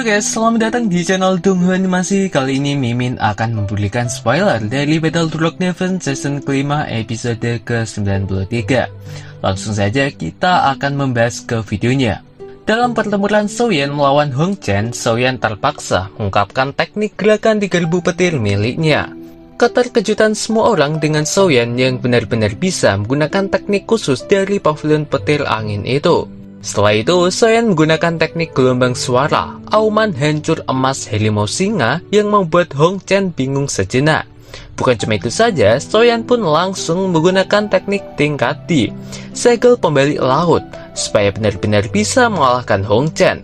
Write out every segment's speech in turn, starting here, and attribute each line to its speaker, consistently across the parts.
Speaker 1: Halo guys, selamat datang di channel Donghu Animasi. Kali ini Mimin akan memberikan spoiler dari Battle Rock Heaven season kelima episode ke-93. Langsung saja kita akan membahas ke videonya. Dalam pertempuran Xiaoyan melawan Hong Chen, Xiaoyan terpaksa mengungkapkan teknik gerakan 3000 petir miliknya. Keterkejutan semua orang dengan Xiaoyan yang benar-benar bisa menggunakan teknik khusus dari pavilion petir angin itu. Setelah itu, Xiaoyan menggunakan teknik gelombang suara, auman hancur emas harimau singa yang membuat Hong Chen bingung sejenak. Bukan cuma itu saja, Xiaoyan pun langsung menggunakan teknik tingkat D, segel pembalik laut, supaya benar-benar bisa mengalahkan Hong Chen.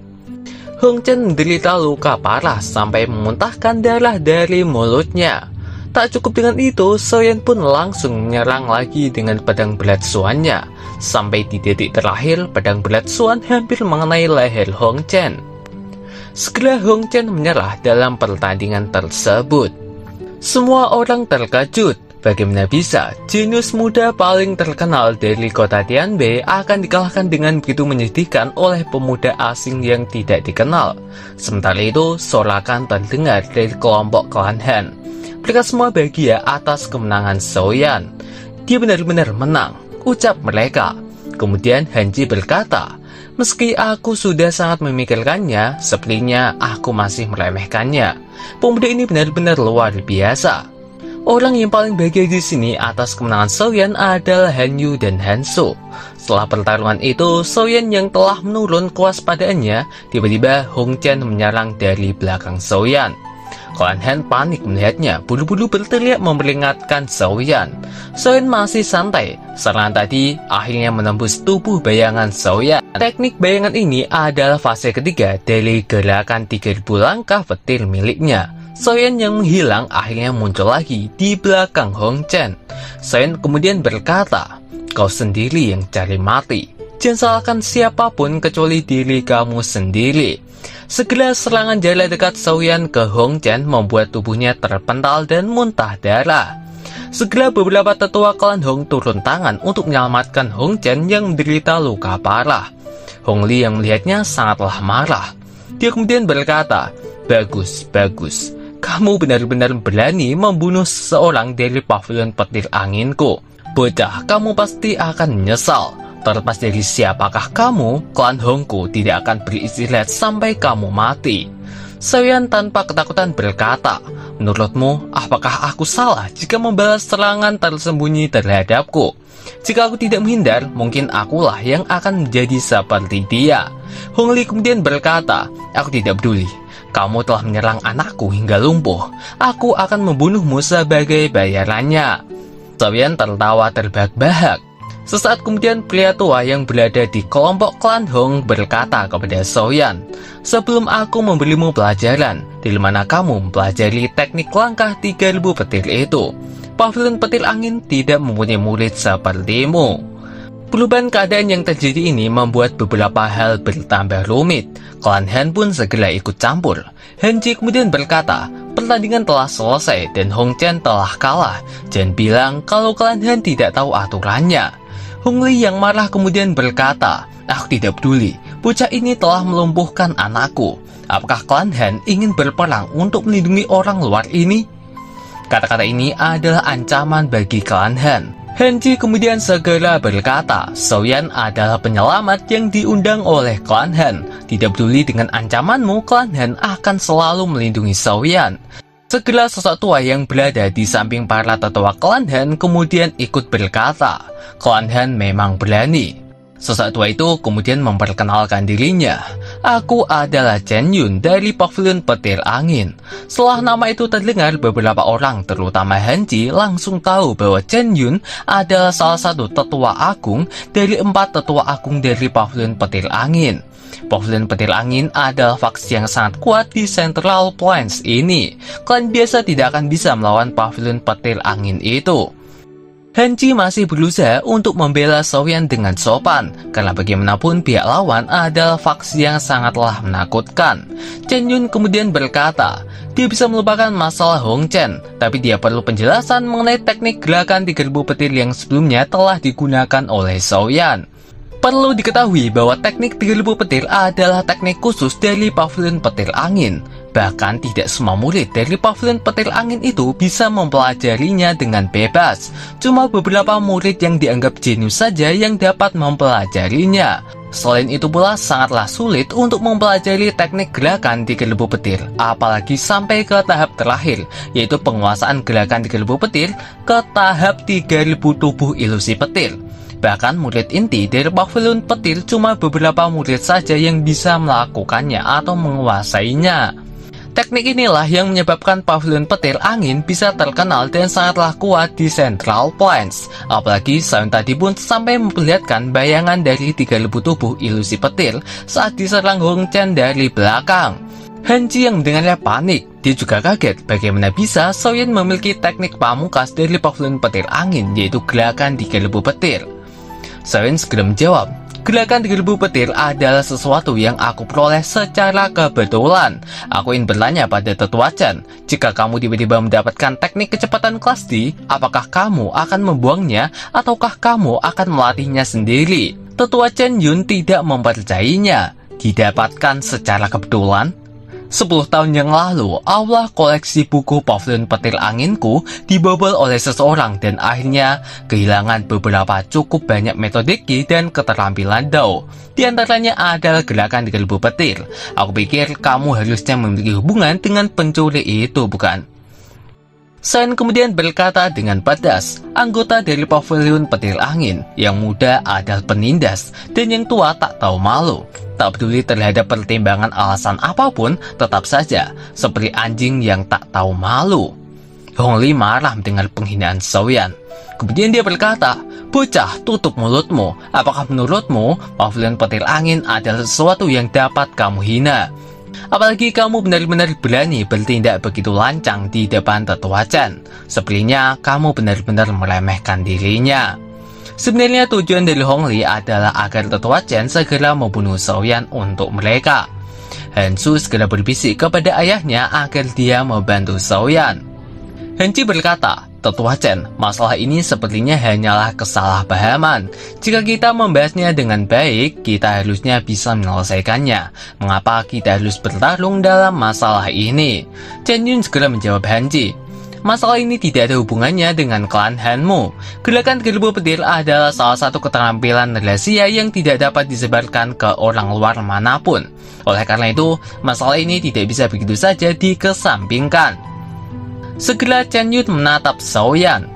Speaker 1: Hong Chen menderita luka parah sampai memuntahkan darah dari mulutnya. Tak cukup dengan itu, Xiaoyan pun langsung menyerang lagi dengan pedang belatsuannya. Sampai di titik terakhir, pedang belatsuan hampir mengenai leher Hong Chen. Segera Hong Chen menyerah dalam pertandingan tersebut. Semua orang terkejut. Bagaimana bisa jenius muda paling terkenal dari kota Tianbei akan dikalahkan dengan begitu menyedihkan oleh pemuda asing yang tidak dikenal. Sementara itu, sorakan terdengar dari kelompok klan Han. Mereka semua bahagia atas kemenangan Xiaoyan. Dia benar-benar menang, ucap mereka. Kemudian Hanji berkata, meski aku sudah sangat memikirkannya, sepertinya aku masih meremehkannya. Pemuda ini benar-benar luar biasa. Orang yang paling bahagia di sini atas kemenangan Xiaoyan adalah Han Yu dan Han Su. Setelah pertarungan itu, Xiaoyan yang telah menurun kewaspadaannya, tiba-tiba Hong Chen menyerang dari belakang Xiaoyan. Klan Han panik melihatnya, buru-buru berteriak memperingatkan Xiaoyan. Xiaoyan masih santai, serangan tadi akhirnya menembus tubuh bayangan Xiaoyan. Teknik bayangan ini adalah fase ketiga dari gerakan 3000 langkah petir miliknya. Xiaoyan yang menghilang akhirnya muncul lagi di belakang Hong Chen. Xiaoyan kemudian berkata, kau sendiri yang cari mati. Jangan salahkan siapapun kecuali diri kamu sendiri. Segera serangan jarak dekat Xiaoyan ke Hong Chen membuat tubuhnya terpental dan muntah darah. Segera beberapa tetua klan Hong turun tangan untuk menyelamatkan Hong Chen yang menderita luka parah. Hong Li yang melihatnya sangatlah marah. Dia kemudian berkata, bagus, bagus. Kamu benar-benar berani membunuh seseorang dari pavilion petir anginku. Bocah, kamu pasti akan menyesal. Terlepas dari siapakah kamu, klan Hongku tidak akan beristirahat sampai kamu mati. Xiaoyan tanpa ketakutan berkata, menurutmu, apakah aku salah jika membalas serangan tersembunyi terhadapku? Jika aku tidak menghindar, mungkin akulah yang akan menjadi seperti dia. Hong Li kemudian berkata, aku tidak peduli. Kamu telah menyerang anakku hingga lumpuh. Aku akan membunuhmu sebagai bayarannya. Xiaoyan tertawa terbahak-bahak. Sesaat kemudian pria tua yang berada di kelompok klan Hong berkata kepada Xiaoyan, sebelum aku memberimu pelajaran, di mana kamu mempelajari teknik langkah 3000 petir itu. Pavilion petir angin tidak mempunyai murid sepertimu. Perubahan keadaan yang terjadi ini membuat beberapa hal bertambah rumit. Klan Han pun segera ikut campur. Hanji kemudian berkata, pertandingan telah selesai dan Hong Chen telah kalah. Jangan bilang kalau klan Han tidak tahu aturannya. Hong Li yang marah kemudian berkata, aku tidak peduli, bocah ini telah melumpuhkan anakku. Apakah klan Han ingin berperang untuk melindungi orang luar ini? Kata-kata ini adalah ancaman bagi klan Han. Hanji kemudian segera berkata, Xiaoyan adalah penyelamat yang diundang oleh klan Han. Tidak peduli dengan ancamanmu, klan Han akan selalu melindungi Xiaoyan. Segera sosok tua yang berada di samping para tetua klan Han kemudian ikut berkata, klan Han memang berani. Sosok tua itu kemudian memperkenalkan dirinya. Aku adalah Chen Yun dari pavilion petir angin. Setelah nama itu terdengar, beberapa orang terutama Hanji langsung tahu bahwa Chen Yun adalah salah satu tetua agung dari 4 tetua agung dari pavilion petir angin. Pavilion petir angin adalah faksi yang sangat kuat di Central Plains ini. Klan biasa tidak akan bisa melawan pavilion petir angin itu. Hanji masih berusaha untuk membela Xiaoyan dengan sopan, karena bagaimanapun pihak lawan adalah faksi yang sangatlah menakutkan. Chen Yun kemudian berkata, dia bisa melupakan masalah Hong Chen, tapi dia perlu penjelasan mengenai teknik gerakan 3000 petir yang sebelumnya telah digunakan oleh Xiaoyan. Perlu diketahui bahwa teknik 3000 petir adalah teknik khusus dari pavilion petir angin. Bahkan tidak semua murid dari pavilion petir angin itu bisa mempelajarinya dengan bebas. Cuma beberapa murid yang dianggap jenius saja yang dapat mempelajarinya. Selain itu pula sangatlah sulit untuk mempelajari teknik gerakan 3000 petir, apalagi sampai ke tahap terakhir, yaitu penguasaan gerakan 3000 petir ke tahap 3000 tubuh ilusi petir. Bahkan murid inti dari pavilion petir cuma beberapa murid saja yang bisa melakukannya atau menguasainya. Teknik inilah yang menyebabkan pavilion petir angin bisa terkenal dan sangatlah kuat di Central Plains. Apalagi Sion tadi pun sampai memperlihatkan bayangan dari 3000 tubuh ilusi petir saat diserang Hong Chen dari belakang. Hanji yang mendengarnya panik. Dia juga kaget bagaimana bisa Sion memiliki teknik pamungkas dari pavilion petir angin, yaitu gerakan 3000 petir. Sion segera menjawab, gerakan 3000 petir adalah sesuatu yang aku peroleh secara kebetulan. Aku ingin bertanya pada Tetua Chen, jika kamu tiba-tiba mendapatkan teknik kecepatan kelas D, apakah kamu akan membuangnya ataukah kamu akan melatihnya sendiri? Tetua Chen Yun tidak mempercayainya. Didapatkan secara kebetulan? 10 tahun yang lalu, aula koleksi buku pavilion petir anginku dibobol oleh seseorang dan akhirnya kehilangan beberapa cukup banyak metode Qi dan keterampilan Dao. Di antaranya adalah gerakan 3000 petir. Aku pikir kamu harusnya memiliki hubungan dengan pencuri itu, bukan? Sion kemudian berkata dengan pedas, anggota dari pavilion petir angin, yang muda adalah penindas dan yang tua tak tahu malu. Tak peduli terhadap pertimbangan alasan apapun, tetap saja seperti anjing yang tak tahu malu. Hong Li marah mendengar penghinaan Sion. Kemudian dia berkata, bocah, tutup mulutmu. Apakah menurutmu pavilion petir angin adalah sesuatu yang dapat kamu hina? Apalagi kamu benar-benar berani bertindak begitu lancang di depan Tetua Chen. Sepertinya kamu benar-benar meremehkan dirinya. Sebenarnya tujuan dari Hong Li adalah agar Tetua Chen segera membunuh Sion untuk mereka. Hansu segera berbisik kepada ayahnya agar dia membantu Sion. Hanji berkata, Tetua Chen, masalah ini sepertinya hanyalah kesalahpahaman. Jika kita membahasnya dengan baik, kita harusnya bisa menyelesaikannya. Mengapa kita harus bertarung dalam masalah ini? Chen Yun segera menjawab Hanji. Masalah ini tidak ada hubungannya dengan klan Hanmu. Gerakan 3000 petir adalah salah satu keterampilan rahasia yang tidak dapat disebarkan ke orang luar manapun. Oleh karena itu, masalah ini tidak bisa begitu saja dikesampingkan. Segera Chen Yun menatap Sion.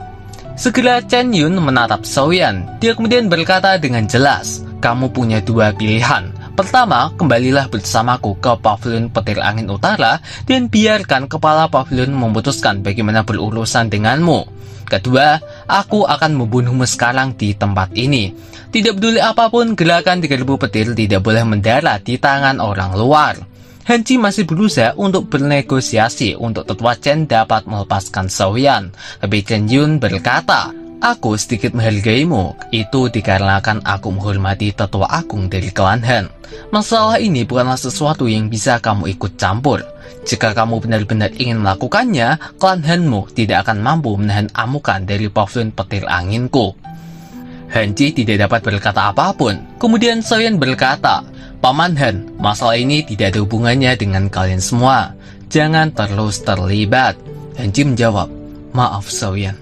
Speaker 1: Dia kemudian berkata dengan jelas, kamu punya dua pilihan. Pertama, kembalilah bersamaku ke pavilion petir angin utara dan biarkan kepala pavilion memutuskan bagaimana berurusan denganmu. Kedua, aku akan membunuhmu sekarang di tempat ini. Tidak peduli apapun, gerakan 3000 petir tidak boleh mendarat di tangan orang luar. Hanji masih berusaha untuk bernegosiasi untuk Tetua Chen dapat melepaskan Sion. Tapi Chen Yun berkata, aku sedikit menghargaimu, itu dikarenakan aku menghormati Tetua Agung dari klan Han. Masalah ini bukanlah sesuatu yang bisa kamu ikut campur. Jika kamu benar-benar ingin melakukannya, klan Hanmu tidak akan mampu menahan amukan dari pavilion petir anginku. Hanji tidak dapat berkata apapun. Kemudian Sion berkata, Paman Han, masalah ini tidak ada hubungannya dengan kalian semua. Jangan terus terlibat. Hanji menjawab, maaf Sion.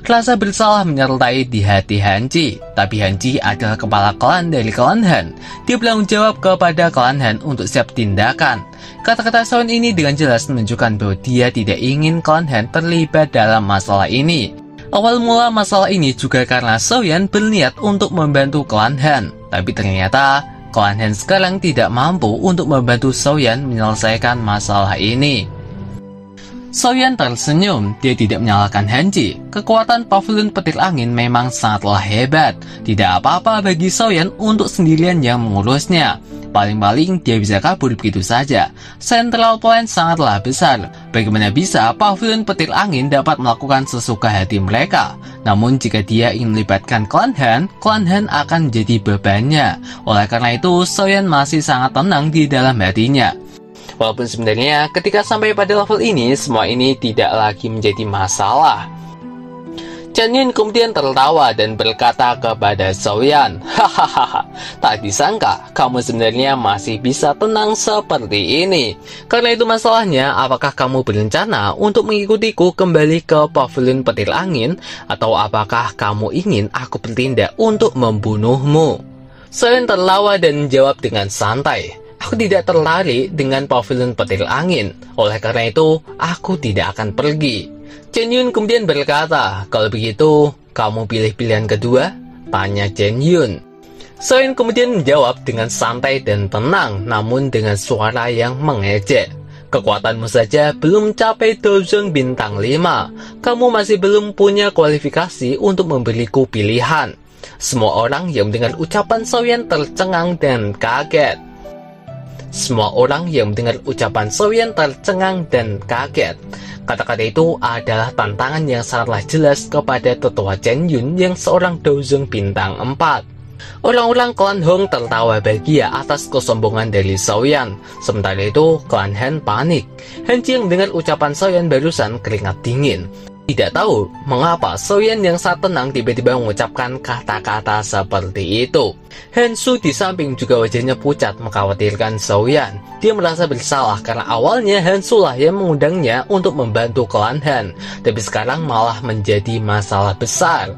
Speaker 1: Rasa bersalah menyertai di hati Hanji, tapi Hanji adalah kepala klan dari klan Han. Dia bertanggung jawab kepada klan Han untuk setiap tindakan. Kata-kata Sion ini dengan jelas menunjukkan bahwa dia tidak ingin klan Han terlibat dalam masalah ini. Awal mula masalah ini juga karena Sion berniat untuk membantu klan Han, tapi ternyata klan Han sekarang tidak mampu untuk membantu Sion menyelesaikan masalah ini. Sion tersenyum, dia tidak menyalahkan Hanji. Kekuatan pavilion petir angin memang sangatlah hebat. Tidak apa-apa bagi Sion untuk sendirian yang mengurusnya. Paling-paling dia bisa kabur begitu saja. Central Plains sangatlah besar. Bagaimana bisa pavilion petir angin dapat melakukan sesuka hati mereka? Namun jika dia ingin melibatkan klan Han akan menjadi bebannya. Oleh karena itu, Sion masih sangat tenang di dalam hatinya. Walaupun sebenarnya ketika sampai pada level ini, semua ini tidak lagi menjadi masalah. Chen Yun kemudian tertawa dan berkata kepada Xiaoyan, "Hahaha, tak disangka kamu sebenarnya masih bisa tenang seperti ini. Karena itu masalahnya, apakah kamu berencana untuk mengikutiku kembali ke pavilion petir angin, atau apakah kamu ingin aku bertindak untuk membunuhmu?" Xiaoyan tertawa dan menjawab dengan santai, "Aku tidak tertarik dengan pavilion petir angin, oleh karena itu aku tidak akan pergi." Chen Yun kemudian berkata, "Kalau begitu, kamu pilih pilihan kedua?" tanya Chen Yun. Xiaoyan kemudian menjawab dengan santai dan tenang, namun dengan suara yang mengejek, "Kekuatanmu saja belum mencapai Dozong bintang 5. Kamu masih belum punya kualifikasi untuk memberiku pilihan." Semua orang yang mendengar ucapan Xiaoyan tercengang dan kaget. Kata-kata itu adalah tantangan yang sangatlah jelas kepada tetua Chen Yun yang seorang Dozong bintang 4. Orang-orang klan Hong tertawa bahagia atas kesombongan dari Xiaoyan. Sementara itu, klan Han panik. Han Ji yang mendengar ucapan Xiaoyan barusan keringat dingin. Tidak tahu mengapa Xiaoyan yang saat tenang tiba-tiba mengucapkan kata-kata seperti itu. Han Su di samping juga wajahnya pucat mengkhawatirkan Xiaoyan. Dia merasa bersalah karena awalnya Han Su lah yang mengundangnya untuk membantu klan Han, tapi sekarang malah menjadi masalah besar.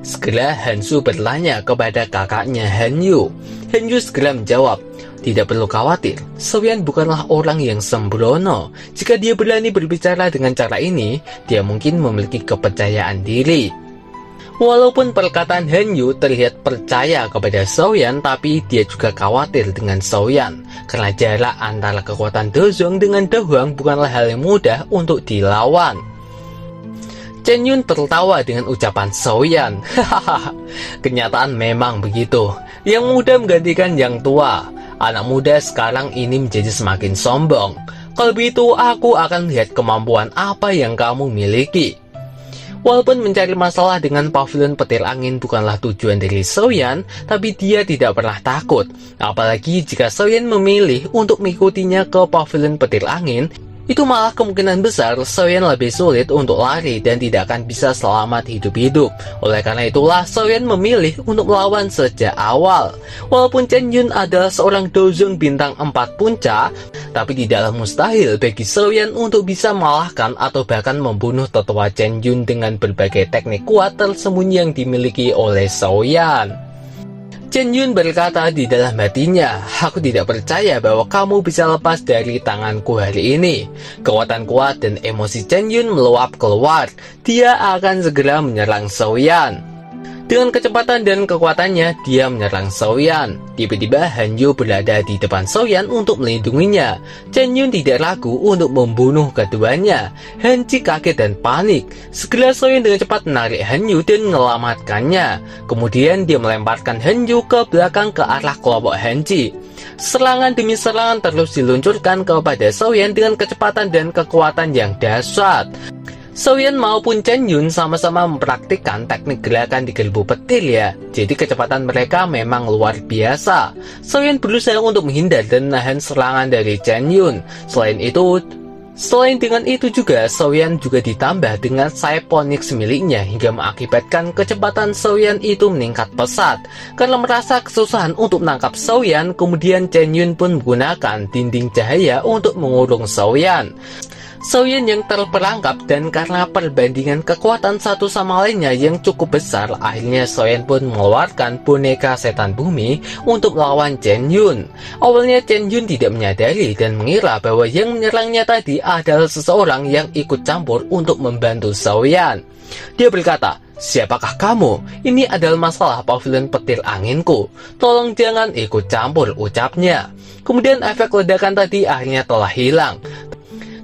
Speaker 1: Segera Han Su bertanya kepada kakaknya Han Yu. Han Yu segera menjawab, "Tidak perlu khawatir, Xiaoyan bukanlah orang yang sembrono. Jika dia berani berbicara dengan cara ini, dia mungkin memiliki kepercayaan diri." Walaupun perkataan Han Yu terlihat percaya kepada Xiaoyan, tapi dia juga khawatir dengan Xiaoyan, karena jarak antara kekuatan Dozong dengan Da Huang bukanlah hal yang mudah untuk dilawan. Chen Yun tertawa dengan ucapan Xiaoyan. "Hahaha, kenyataan memang begitu. Yang muda menggantikan yang tua. Anak muda sekarang ini menjadi semakin sombong. Kalau begitu, aku akan lihat kemampuan apa yang kamu miliki." Walaupun mencari masalah dengan pavilion petir angin bukanlah tujuan dari Xiaoyan, tapi dia tidak pernah takut. Apalagi jika Xiaoyan memilih untuk mengikutinya ke pavilion petir angin, itu malah kemungkinan besar Xiaoyan lebih sulit untuk lari dan tidak akan bisa selamat hidup-hidup. Oleh karena itulah Xiaoyan memilih untuk melawan sejak awal. Walaupun Chen Yun adalah seorang Dozong bintang 4 puncak, tapi tidaklah mustahil bagi Xiaoyan untuk bisa mengalahkan atau bahkan membunuh tetua Chen Yun dengan berbagai teknik kuat tersembunyi yang dimiliki oleh Xiaoyan. Chen Yun berkata di dalam hatinya, "Aku tidak percaya bahwa kamu bisa lepas dari tanganku hari ini." Kekuatan kuat dan emosi Chen Yun meluap keluar. Dia akan segera menyerang Xiaoyan. Dengan kecepatan dan kekuatannya, dia menyerang Xiaoyan. Tiba-tiba Han Yu berada di depan Xiaoyan untuk melindunginya. Chen Yun tidak ragu untuk membunuh keduanya. Han Ji kaget dan panik. Segera Xiaoyan dengan cepat menarik Han Yu dan menyelamatkannya. Kemudian dia melemparkan Han Yu ke belakang ke arah kelompok Han Ji. Serangan demi serangan terus diluncurkan kepada Xiaoyan dengan kecepatan dan kekuatan yang dahsyat. Xiaoyan maupun Chen Yun sama-sama mempraktikkan teknik gerakan di gelbu petir ya. Jadi kecepatan mereka memang luar biasa. Xiaoyan berusaha untuk menghindar dan menahan serangan dari Chen Yun. Selain dengan itu juga, Xiaoyan juga ditambah dengan sayap Phoenix miliknya hingga mengakibatkan kecepatan Xiaoyan itu meningkat pesat. Karena merasa kesusahan untuk menangkap Xiaoyan, kemudian Chen Yun pun menggunakan dinding cahaya untuk mengurung Xiaoyan. Xiaoyan yang terperangkap dan karena perbandingan kekuatan satu sama lainnya yang cukup besar, akhirnya Xiaoyan pun mengeluarkan boneka setan bumi untuk melawan Chen Yun. Awalnya Chen Yun tidak menyadari dan mengira bahwa yang menyerangnya tadi adalah seseorang yang ikut campur untuk membantu Xiaoyan. Dia berkata, "Siapakah kamu? Ini adalah masalah pavilion petir anginku. Tolong jangan ikut campur," ucapnya. Kemudian efek ledakan tadi akhirnya telah hilang.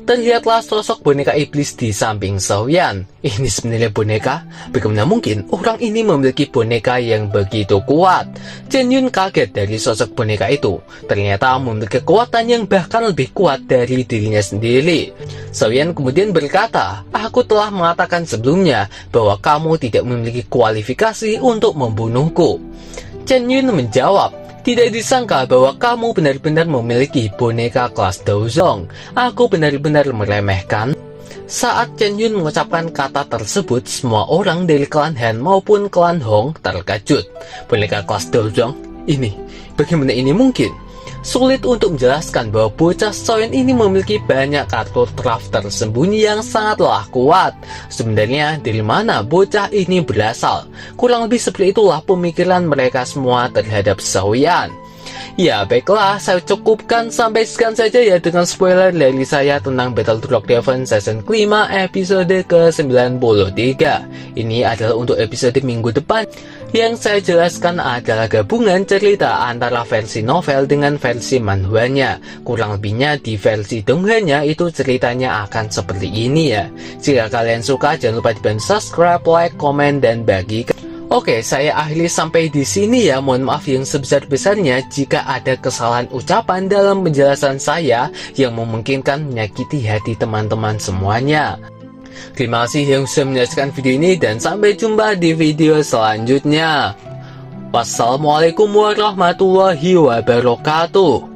Speaker 1: Terlihatlah sosok boneka iblis di samping Xiaoyan. Ini sebenarnya boneka? Bagaimana mungkin orang ini memiliki boneka yang begitu kuat? Chen Yun kaget dari sosok boneka itu. Ternyata memiliki kekuatan yang bahkan lebih kuat dari dirinya sendiri. Xiaoyan kemudian berkata, "Aku telah mengatakan sebelumnya bahwa kamu tidak memiliki kualifikasi untuk membunuhku." Chen Yun menjawab, "Tidak disangka bahwa kamu benar-benar memiliki boneka kelas Dozong. Aku benar-benar meremehkan." Saat Chen Yun mengucapkan kata tersebut, semua orang dari klan Han maupun klan Hong terkejut. Boneka kelas Dojong, ini, bagaimana ini mungkin? Sulit untuk menjelaskan bahwa bocah Soen ini memiliki banyak kartu draft tersembunyi yang sangatlah kuat. Sebenarnya dari mana bocah ini berasal? Kurang lebih seperti itulah pemikiran mereka semua terhadap Xiaoyan. Ya baiklah, saya cukupkan sampai sekian saja ya dengan spoiler dari saya tentang Battletoad Dragon season kelima episode ke-93. Ini adalah untuk episode minggu depan. Yang saya jelaskan adalah gabungan cerita antara versi novel dengan versi manhwanya. Kurang lebihnya di versi donghanya itu ceritanya akan seperti ini ya. Jika kalian suka jangan lupa dibantu subscribe, like, komen, dan bagikan. Oke, saya akhiri sampai di sini ya. Mohon maaf yang sebesar-besarnya jika ada kesalahan ucapan dalam penjelasan saya yang memungkinkan menyakiti hati teman-teman semuanya. Terima kasih yang sudah menyaksikan video ini dan sampai jumpa di video selanjutnya. Wassalamualaikum warahmatullahi wabarakatuh.